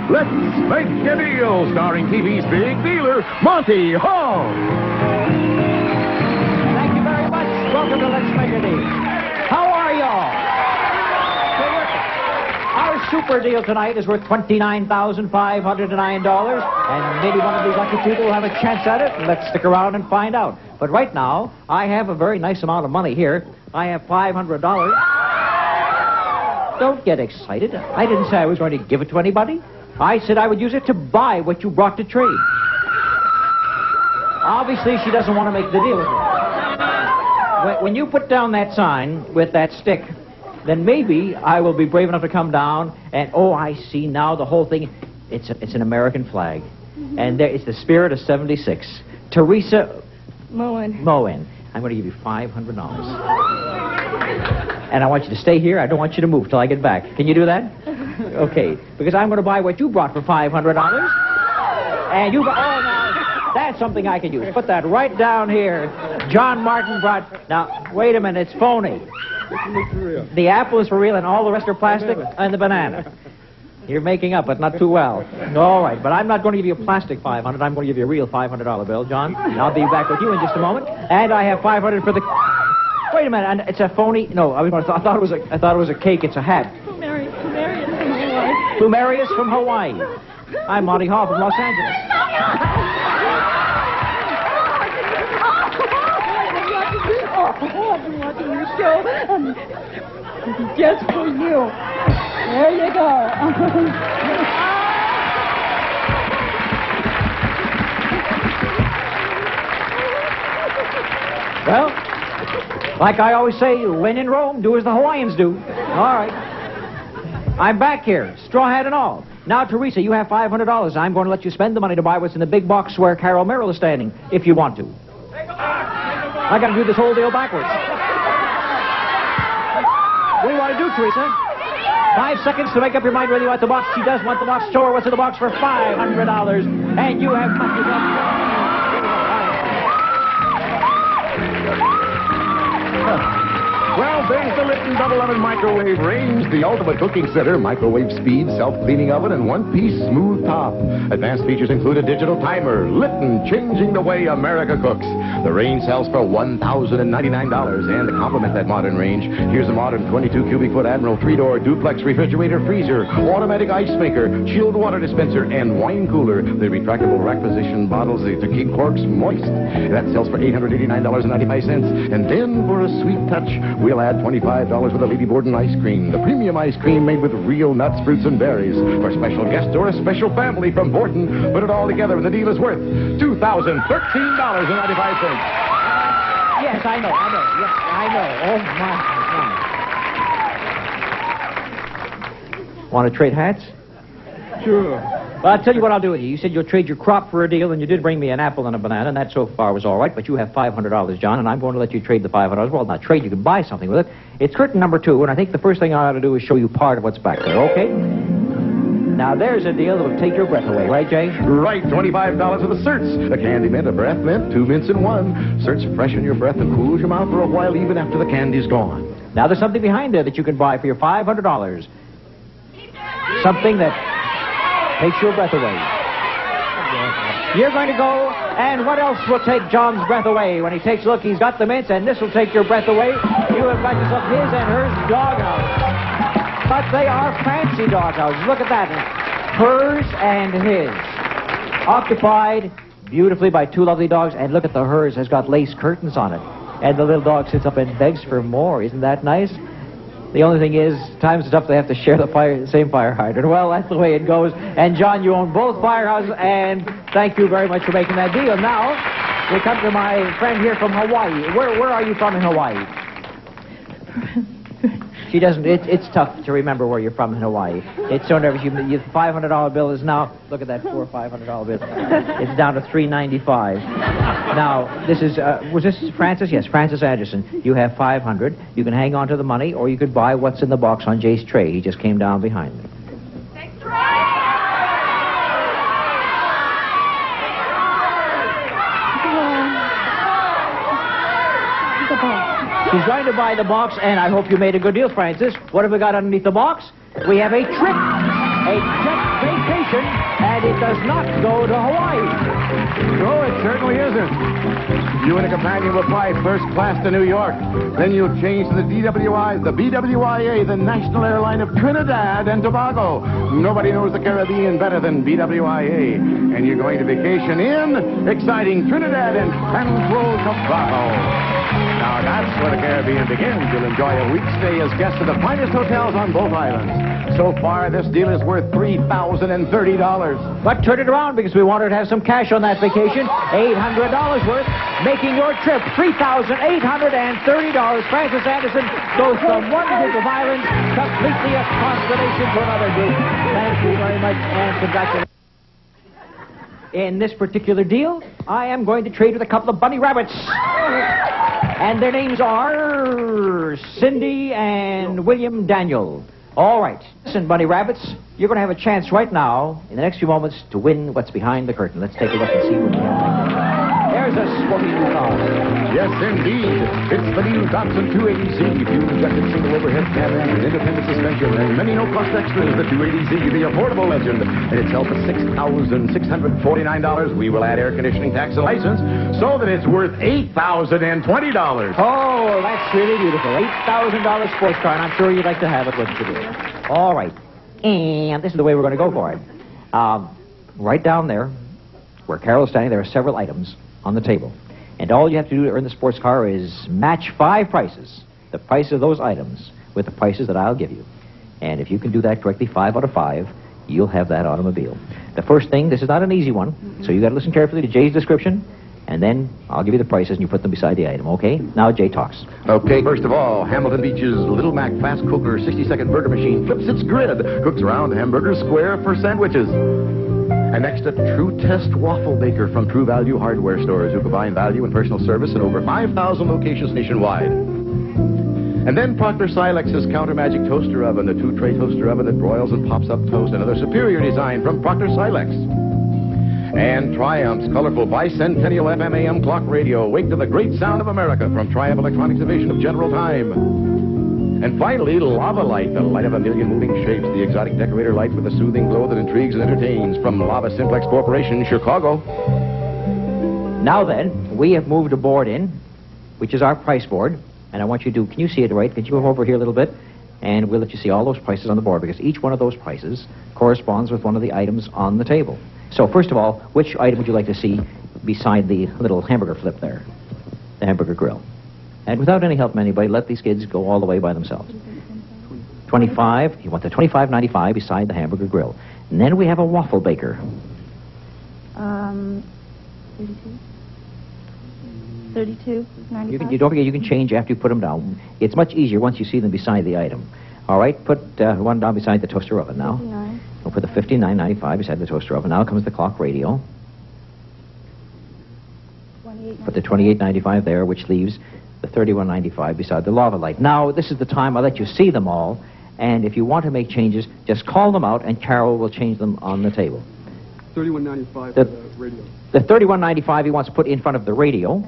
Let's Make a Deal, starring TV's big dealer, Monty Hall. Thank you very much. Welcome to Let's Make a Deal. How are y'all? Our super deal tonight is worth $29,509, and maybe one of these lucky people will have a chance at it. Let's stick around and find out. But right now, I have a very nice amount of money here. I have $500. Don't get excited. I didn't say I was going to give it to anybody. I said I would use it to buy what you brought to trade. Obviously, she doesn't want to make the deal with me. When you put down that sign with that stick, then maybe I will be brave enough to come down and, oh, I see now the whole thing. It's an American flag. And there, it's the spirit of 76. Teresa Moen. I'm going to give you $500. And I want you to stay here. I don't want you to move till I get back. Can you do that? Okay. Because I'm going to buy what you brought for $500. And you got... Oh, now, that's something I can use. Put that right down here. John Martin brought... Now, wait a minute. It's phony. The apple is for real and all the rest are plastic, and the banana. You're making up, but not too well. All right, but I'm not going to give you a plastic $500. I'm going to give you a real $500 bill, John. And I'll be back with you in just a moment. And I have $500 for the... Wait a minute, and it's a phony... No, I thought it was a cake. It's a hat. Plumerius from Hawaii. I'm Monty Hall from Los Angeles. I've been watching your show. Just for you. There you go. Well, like I always say, when in Rome, do as the Hawaiians do. All right. I'm back here, straw hat and all. Now, Teresa, you have $500. I'm going to let you spend the money to buy what's in the big box where Carol Merrill is standing, if you want to. I got to do this whole deal backwards. What do you want to do, Teresa? 5 seconds to make up your mind whether you want the box. She does want the box. Show her what's in the box for $500. And you have got yourself... Well, there's the Lipton Double Oven Microwave Range, the ultimate cooking center, microwave speed, self-cleaning oven, and one-piece smooth top. Advanced features include a digital timer. Lipton, changing the way America cooks. The range sells for $1,099, and to complement that modern range, here's a modern 22-cubic-foot Admiral 3-door duplex refrigerator freezer, automatic ice maker, chilled water dispenser, and wine cooler. The retractable rack position bottles to keep corks moist. That sells for $889.95, and then for a sweet touch, we'll add $25 for the Lady Borden ice cream, the premium ice cream made with real nuts, fruits, and berries. For a special guest or a special family from Borden, put it all together and the deal is worth $2,013.95. Yes, I know. Yes, I know. Oh, my. Want to trade hats? Sure. Well, I'll tell you what I'll do with you. You said you'll trade your crop for a deal, and you did bring me an apple and a banana, and that so far was all right, but you have $500, John, and I'm going to let you trade the $500. Well, not trade, you can buy something with it. It's curtain number 2, and I think the first thing I ought to do is show you part of what's back there, okay? Now, there's a deal that will take your breath away, right, Jay? Right, $25 for the Certs. A candy mint, a breath mint, 2 mints in 1. Certs freshen your breath and cools your mouth for a while, even after the candy's gone. Now, there's something behind there that you can buy for your $500. Something that takes your breath away. You're going to go, and what else will take John's breath away? When he takes a look, he's got the mints, and this will take your breath away. You have got yourself his and hers doghouse. But they are fancy doghouses. Look at that. Hers and his. Occupied beautifully by 2 lovely dogs, and look at the hers has got lace curtains on it. And the little dog sits up and begs for more. Isn't that nice? The only thing is, times is up, they have to share the same fire hydrant. Well, that's the way it goes. And, John, you own both firehouses, and thank you very much for making that deal. Now, we come to my friend here from Hawaii. Where are you from in Hawaii? She doesn't... It's tough to remember where you're from in Hawaii. It's so nervous. Your $500 bill is now... Look at that poor $500 bill. It's down to $395. Now, this is... was this Francis? Yes, Francis Anderson. You have $500. You can hang on to the money, or you could buy what's in the box on Jay's tray. He just came down behind me. She's going to buy the box, and I hope you made a good deal, Francis. What have we got underneath the box? We have a trip. A jet vacation. vacation, and it does not go to Hawaii. No, it certainly isn't. You and a companion will fly first class to New York. Then you'll change to the BWIA, the national airline of Trinidad and Tobago. Nobody knows the Caribbean better than BWIA. And you're going to vacation in exciting Trinidad and Central Tobago. Now, that's where the Caribbean begins. You'll enjoy a week's stay as guests of the finest hotels on both islands. So far, this deal is worth $3,030. But turn it around because we wanted to have some cash on that vacation. $800 worth, making your trip $3,830. Francis Anderson goes from one group of islands completely a constellation to another group. Thank you very much, and congratulations. In this particular deal, I am going to trade with a couple of bunny rabbits. And their names are Cindy and William Daniel. All right. Listen, bunny rabbits, you're going to have a chance right now, in the next few moments, to win what's behind the curtain. Let's take a look and see what we have. There's a sporty new car. Yes, indeed. It's the new Datsun 280Z. Fuel-injected single overhead cab engine, independent suspension, and many no-cost extras. The 280Z, the affordable legend. And it's held for $6,649. We will add air conditioning, tax, and license, so that it's worth $8,020. Oh, that's really beautiful. $8,000 sports car, and I'm sure you'd like to have it, wouldn't you, dear? All right. And this is the way we're going to go for it. Right down there, where Carol's standing, there are several items on the table. And all you have to do to earn the sports car is match 5 prices, the price of those items, with the prices that I'll give you. And if you can do that correctly, 5 out of 5, you'll have that automobile. The first thing, this is not an easy one, so you got to listen carefully to Jay's description, and then I'll give you the prices and you put them beside the item, okay? Now Jay talks. Okay, first of all, Hamilton Beach's Little Mac Fast Cooker 60-second burger machine flips its grid, cooks round hamburgers square for sandwiches. And next, a True Test waffle maker from True Value hardware stores who combine value and personal service in over 5,000 locations nationwide. And then Proctor Silex's Counter Magic Toaster Oven, the 2-tray toaster oven that broils and pops up toast, another superior design from Proctor Silex. And Triumph's colorful bicentennial FM/AM clock radio, wake to the great sound of America from Triumph Electronics division of General Time. And finally, Lava Light, the light of a million moving shapes, the exotic decorator light with a soothing glow that intrigues and entertains from Lava Simplex Corporation, Chicago. Now then, we have moved a board in, which is our price board, and I want you to, can you see it right? Could you go over here a little bit? And we'll let you see all those prices on the board, because each one of those prices corresponds with one of the items on the table. So first of all, which item would you like to see beside the little hamburger flip there? The hamburger grill. And without any help from anybody, let these kids go all the way by themselves. 25. You want the $25.95 beside the hamburger grill. And then we have a waffle baker. 32.95. You don't forget, you can change after you put them down. It's much easier once you see them beside the item. All right, put one down beside the toaster oven now. 59. We'll put the $59.95 beside the toaster oven. Now comes the clock radio. Put the $28.95 there, which leaves the $31.95 beside the lava light. Now, this is the time I'll let you see them all, and if you want to make changes, just call them out, and Carol will change them on the table. $31.95 for the radio. The $31.95 he wants to put in front of the radio,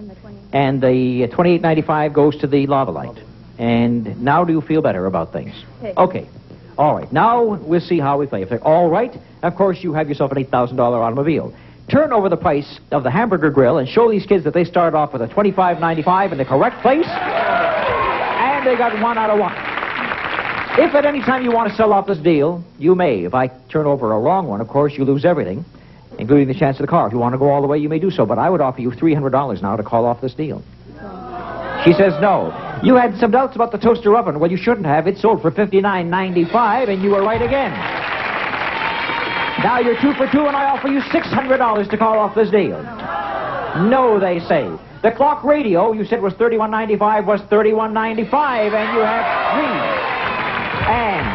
and the $28.95 goes to the lava light. And now do you feel better about things? Okay. All right. Now we'll see how we play. If they're all right, of course, you have yourself an $8,000 automobile. Turn over the price of the hamburger grill and show these kids that they started off with a $25.95 in the correct place, and they got 1 out of 1. If at any time you want to sell off this deal, you may. If I turn over a wrong one, of course, you lose everything, including the chance of the car. If you want to go all the way, you may do so, but I would offer you $300 now to call off this deal. She says no. You had some doubts about the toaster oven. Well, you shouldn't have. It sold for $59.95, and you were right again. Now you're 2 for 2, and I offer you $600 to call off this deal. No, they say. The clock radio you said was $31.95 was $31.95, and you have 3. And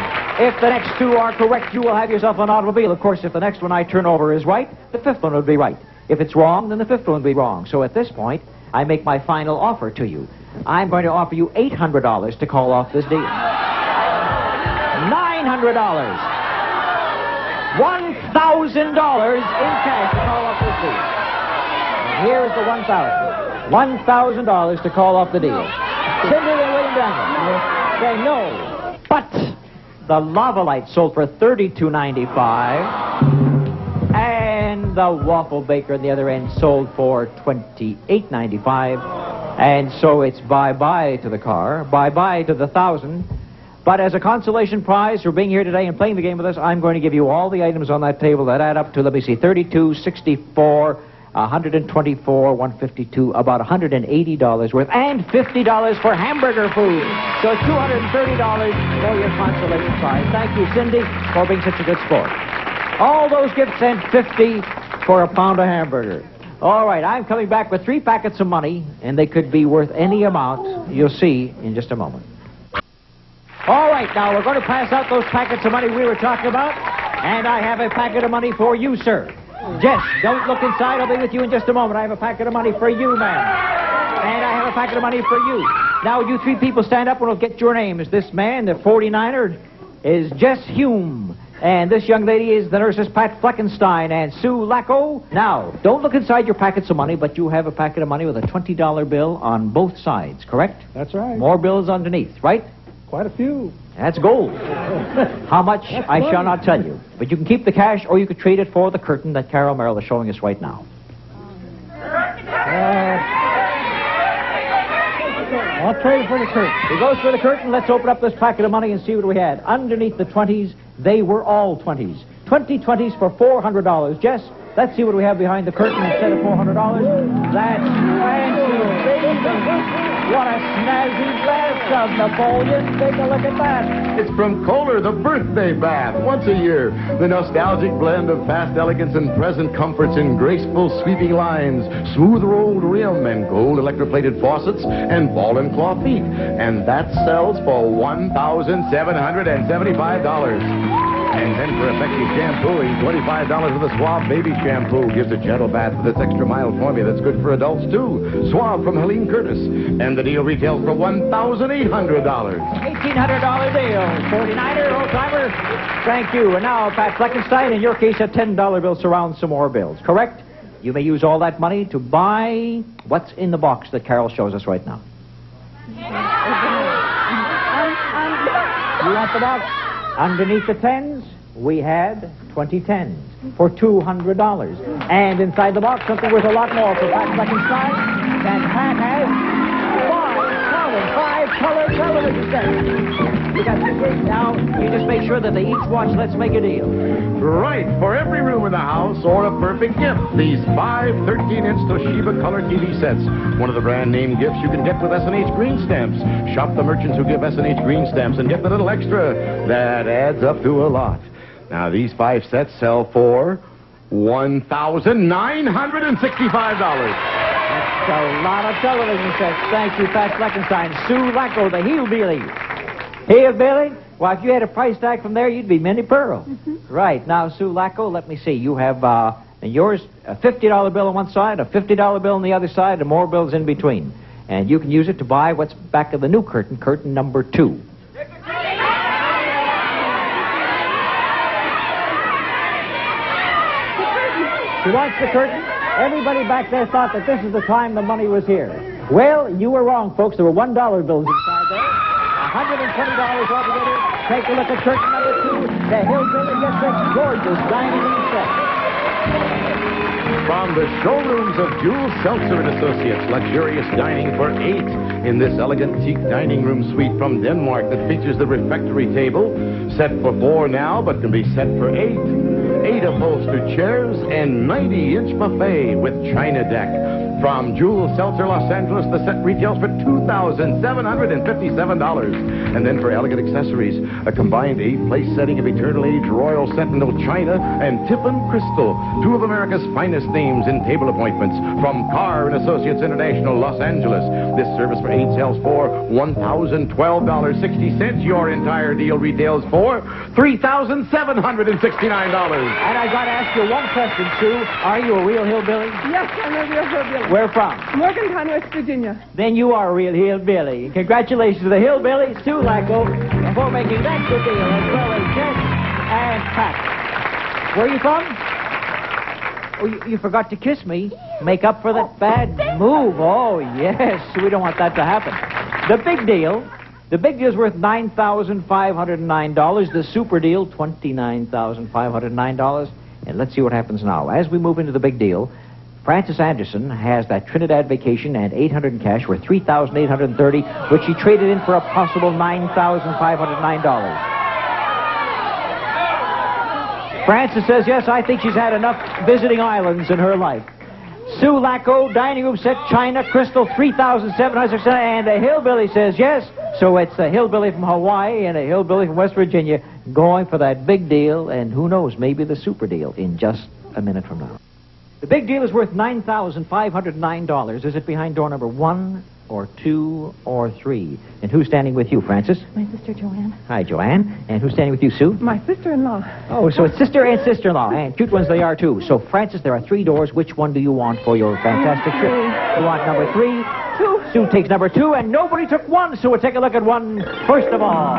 if the next 2 are correct, you will have yourself an automobile. Of course, if the next one I turn over is right, the 5th one would be right. If it's wrong, then the 5th one would be wrong. So at this point, I make my final offer to you. I'm going to offer you $800 to call off this deal. $900. $1,000 in cash to call off this deal. And here's the $1,000. $1,000 to call off the deal. Cindy and William Daniel. Say no. But the lava light sold for $32.95. the waffle baker on the other end sold for $28.95. And so it's bye-bye to the car, bye-bye to the 1,000. But as a consolation prize for being here today and playing the game with us, I'm going to give you all the items on that table that add up to, let me see, 32, 64, 124, 152, about $180 worth, and $50 for hamburger food. So $230 for your consolation prize. Thank you, Cindy, for being such a good sport. All those gifts and $50 for a pound of hamburger. All right, I'm coming back with 3 packets of money, and they could be worth any amount. You'll see in just a moment. All right, now we're going to pass out those packets of money we were talking about, and I have a packet of money for you, sir. Jess, don't look inside. I'll be with you in just a moment. I have a packet of money for you, ma'am. And I have a packet of money for you. Now, you 3 people stand up and we'll get your names. This man, the 49er, is Jess Hume. And this young lady is the nurses Pat Fleckenstein and Sue Lacko. Now, don't look inside your packets of money, but you have a packet of money with a $20 bill on both sides, correct? That's right. More bills underneath, right? Quite a few. That's gold. How much, I shall not tell you. But you can keep the cash, or you could trade it for the curtain that Carol Merrill is showing us right now. I'll trade for the curtain. He goes for the curtain. Let's open up this packet of money and see what we had. Underneath the 20s, they were all 20s. 20 20s for $400. Jess, let's see what we have behind the curtain instead of $400. That's fancy. What a snazzy glass of Napoleon. Take a look at that. It's from Kohler, the birthday bath. Once a year, the nostalgic blend of past elegance and present comforts in graceful, sweeping lines, smooth rolled rim, and gold electroplated faucets, and ball and claw feet. And that sells for $1,775. And then for effective shampooing, $25 with a Suave baby shampoo gives a gentle bath with its extra mild formula that's good for adults, too. Suave from Helene Curtis. And the deal retails for $1,800. $1,800 deal. 49er, old-timer. Thank you. And now, Pat Fleckenstein, in your case, a $10 bill surrounds some more bills, correct? You may use all that money to buy what's in the box that Carol shows us right now. You want the box? Underneath the 10s, we had 20 10s for $200. And inside the box, something worth a lot more for Pat Fleckenstein. And Pat has 5 color television sets. You got this. Now, you just make sure that they each watch Let's Make a Deal. Right, for every room in the house or a perfect gift, these 5 13-inch Toshiba color TV sets. One of the brand name gifts you can get with S&H Green Stamps. Shop the merchants who give S&H Green Stamps and get the little extra. That adds up to a lot. Now, these 5 sets sell for $1,965. That's a lot of television sets. Thank you, Pat Fleckenstein. Sue Lacko, the Hillbilly. Hillbilly? Well, if you had a price tag from there, you'd be Minnie Pearl. Right. Now, Sue Lacko, let me see. You have yours a $50 bill on one side, a $50 bill on the other side, and more bills in between. And you can use it to buy what's back of the new curtain, curtain number 2. She wants the curtain. Everybody back there thought that this is the time the money was here. Well, you were wrong, folks. There were $1 bills inside there. $120 altogether. Take a look at curtain number 2. The Hillbilly gets a gorgeous dining room set. From the showrooms of Jules Seltzer and Associates, luxurious dining for 8 in this elegant teak dining room suite from Denmark that features the refectory table, set for 4 now, but can be set for 8. 8 upholstered chairs and 90-inch buffet with china deck. From Jules Seltzer, Los Angeles, the set retails for $2,757. And then for elegant accessories, a combined 8-place setting of Eternal Age Royal Sentinel China and Tiffin Crystal, 2 of America's finest names in table appointments. From Carr and Associates International, Los Angeles, this service for 8 sells for $1,012.60. Your entire deal retails for $3,769. And I got to ask you one question, Sue. Are you a real hillbilly? Yes, I'm a real hillbilly. Where from? Morgantown, West Virginia. Then you are a real hillbilly. Congratulations to the hillbilly, Sue Lacko, for making that good deal, as well as Jess and Pat. Where are you from? Oh, you forgot to kiss me. Make up for that bad move. Oh, yes. We don't want that to happen. The big deal. The big deal's worth $9,509. The super deal, $29,509. And let's see what happens now. As we move into the big deal, Francis Anderson has that Trinidad vacation and 800 in cash worth $3,830, which she traded in for a possible $9,509. Francis says, yes, I think she's had enough visiting islands in her life. Sue Lacko, dining room set, china, crystal, $3,700, and the hillbilly says yes. So it's a hillbilly from Hawaii and a hillbilly from West Virginia going for that big deal, and who knows, maybe the super deal in just a minute from now. The big deal is worth $9,509. Is it behind door number 1 or 2 or 3? And who's standing with you, Francis? My sister Joanne. Hi, Joanne. And who's standing with you, Sue? My sister-in-law. Oh, so it's sister and sister-in-law. And cute ones they are, too. So, Francis, there are 3 doors. Which one do you want for your fantastic trip? You want number 3? 2. Sue takes number 2, and nobody took 1, so we'll take a look at 1 first of all.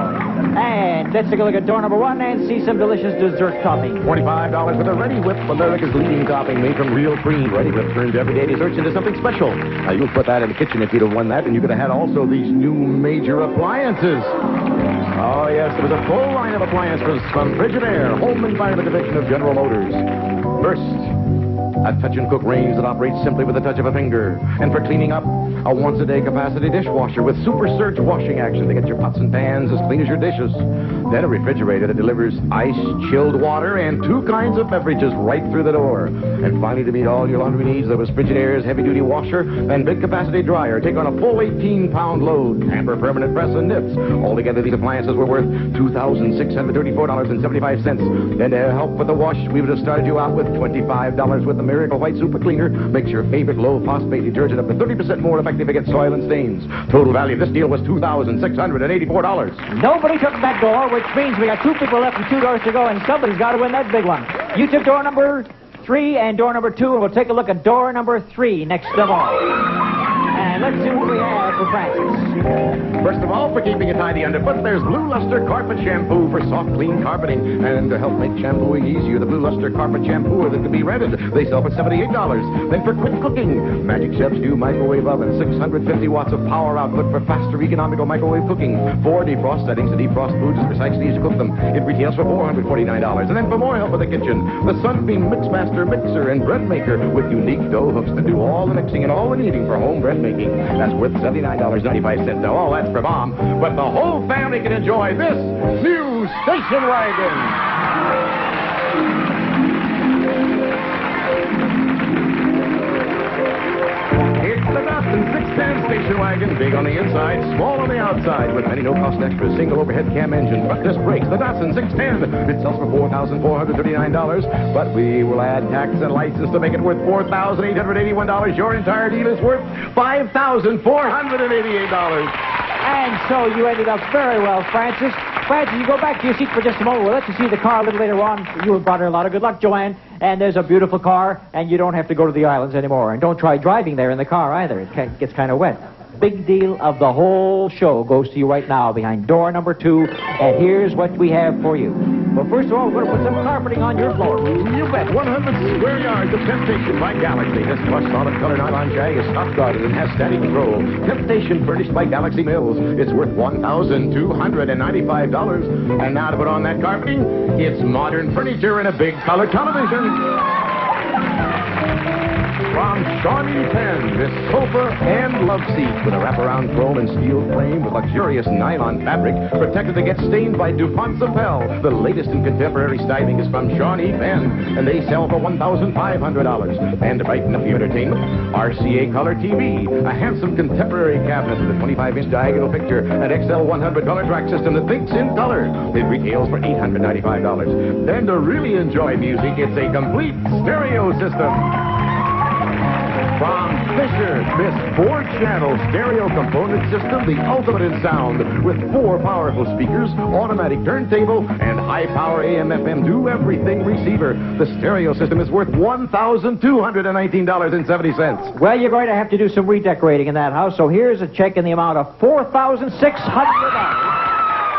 And let's take a look at door number 1 and see some delicious dessert topping. $25 for the Ready Whip, America's leading topping made from real cream. Ready Whip turns everyday desserts into something special. Now, you'll put that in the kitchen if you'd have won that, and you could have had also these new major appliances. Oh, yes, there was a full line of appliances from Frigidaire, home environment division of General Motors. First, a touch-and-cook range that operates simply with the touch of a finger. And for cleaning up, a once-a-day capacity dishwasher with super surge washing action to get your pots and pans as clean as your dishes. Then a refrigerator that delivers ice, chilled water, and 2 kinds of beverages right through the door. And finally, to meet all your laundry needs, there was Frigidaire's heavy-duty washer and big-capacity dryer. Take on a full 18-pound load. Tamper permanent press and nips. Altogether, these appliances were worth $2,634.75. Then to help with the wash, we would have started you out with $25 with the Miracle White Super Cleaner. Makes your favorite low-phosphate detergent up to 30% more effective against soil and stains. Total value of this deal was $2,684. Nobody took that door, which means we got 2 people left and 2 doors to go, and somebody's got to win that big one. You took door number 3 and door number 2, and we'll take a look at door number 3 next of all. And let's see what we have for Francis. First of all, for keeping it tidy underfoot, there's Blue Luster Carpet Shampoo for soft, clean carpeting. And to help make shampooing easier, the Blue Luster Carpet Shampoo that can be rented. They sell for $78. Then for quick cooking, Magic Chef's new microwave oven, 650 watts of power output for faster, economical microwave cooking. 4 defrost settings to defrost foods as precisely as you cook them. It retails for $449. And then for more help with the kitchen, the Sunbeam Mixmaster Mixer and Bread Maker with unique dough hooks that do all the mixing and all the kneading for home bread making. That's worth $79.95. Now, all that's for Mom, but the whole family can enjoy this new station wagon. It's the Datsun 610 station wagon, big on the inside, small on the outside, with many no-cost extras, single overhead cam engine, front disc brakes, the Datsun 610. It sells for $4,439, but we will add tax and license to make it worth $4,881. Your entire deal is worth $5,488. And so you ended up very well, Francis. Francis, you go back to your seat for just a moment. We'll let you see the car a little later on. You have brought her a lot of good luck, Joanne. And there's a beautiful car, and you don't have to go to the islands anymore. And don't try driving there in the car either. It gets kind of wet. Big deal of the whole show goes to you right now behind door number 2. And here's what we have for you. Well, first of all, we're going to put some carpeting on your floor. You bet. 100 square yards of Temptation by Galaxy. This plush solid color nylon shag is top guarded and has static control. Temptation furnished by Galaxy Mills. It's worth $1,295. And now to put on that carpeting, it's modern furniture and a big color television. From Shawnee Pen, this sofa and love seat with a wraparound chrome and steel frame with luxurious nylon fabric protected against stains by DuPont Sapel. The latest in contemporary styling is from Shawnee Pen, and they sell for $1,500. And to brighten up your entertainment, RCA Color TV, a handsome contemporary cabinet with a 25-inch diagonal picture, an XL 100 color track system that thinks in color. It retails for $895. Then to really enjoy music, it's a complete stereo system. From Fisher, this 4-channel stereo component system, the ultimate in sound, with 4 powerful speakers, automatic turntable, and high-power AM/FM do-everything receiver. The stereo system is worth $1,219.70. Well, you're going to have to do some redecorating in that house, so here's a check in the amount of $4,600.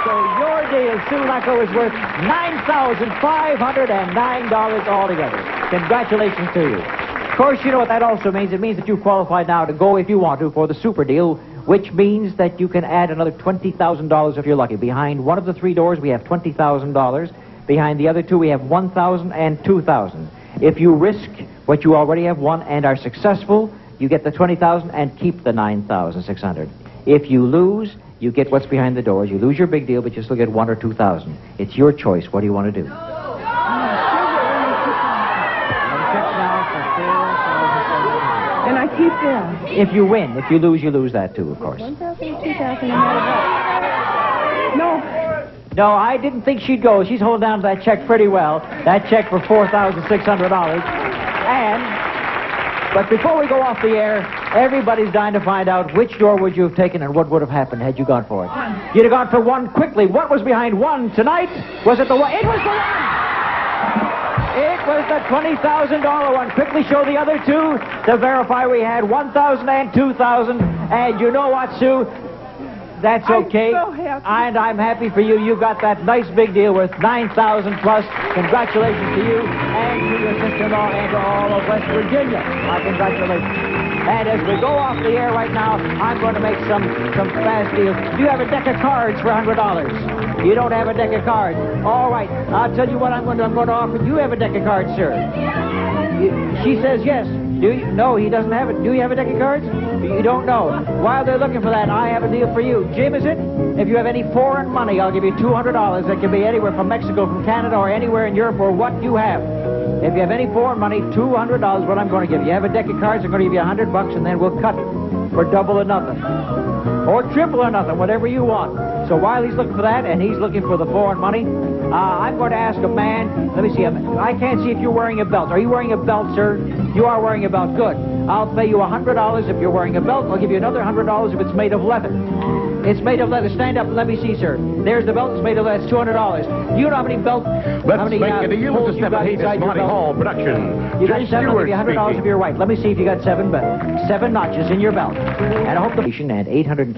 So your deal, Sue Lacko, is worth $9,509 altogether. Congratulations to you. Of course, you know what that also means. It means that you've qualified now to go, if you want to, for the super deal, which means that you can add another $20,000 if you're lucky. Behind one of the 3 doors, we have $20,000. Behind the other two, we have 1,000 and 2,000. If you risk what you already have won and are successful, you get the 20,000 and keep the 9,600. If you lose, you get what's behind the doors. You lose your big deal, but you still get 1,000 or 2,000. It's your choice. What do you want to do? And I keep them. If you win. If you lose that too, of course. 1,000 and 2,000 no matter what. No. No, I didn't think she'd go. She's holding down to that check pretty well. That check for $4,600. But before we go off the air, everybody's dying to find out which door would you have taken and what would have happened had you gone for it. You'd have gone for one quickly. What was behind one tonight? Was it the one? It was the one! It was the $20,000 one. Quickly show the other two to verify we had 1,000 and 2,000. And you know what, Sue? That's okay. I'm so happy. And I'm happy for you. You got that nice big deal worth 9,000 plus. Congratulations to you and to your sister-in-law and to all of West Virginia. My congratulations. And as we go off the air right now, I'm going to make some fast deals. Do you have a deck of cards for $100? You don't have a deck of cards. All right. I'll tell you what I'm going to offer. Do you have a deck of cards, sir? She says yes. Do you? No, he doesn't have it. Do you have a deck of cards? You don't know. While they're looking for that, I have a deal for you. Jim, is it? If you have any foreign money, I'll give you $200. That can be anywhere from Mexico, from Canada, or anywhere in Europe, or what you have. If you have any foreign money, $200, what I'm going to give you. You have a deck of cards, I'm going to give you $100, and then we'll cut for double or nothing. Or triple or nothing, whatever you want. So while he's looking for that, and he's looking for the foreign money, I'm going to ask a man. Let me see. I can't see if you're wearing a belt. Are you wearing a belt, sir? You are wearing a belt. Good. I'll pay you $100 if you're wearing a belt. I'll give you another $100 if it's made of leather. It's made of leather. Stand up and let me see, sir. There's the belt. It's made of leather. It's $200. You know how many belts? Let's make it a deal with the 7 Monty Hall production. You got 7. I'll give you $100 if you're right. Let me see if you got 7 notches in your belt. And I hope the and 800.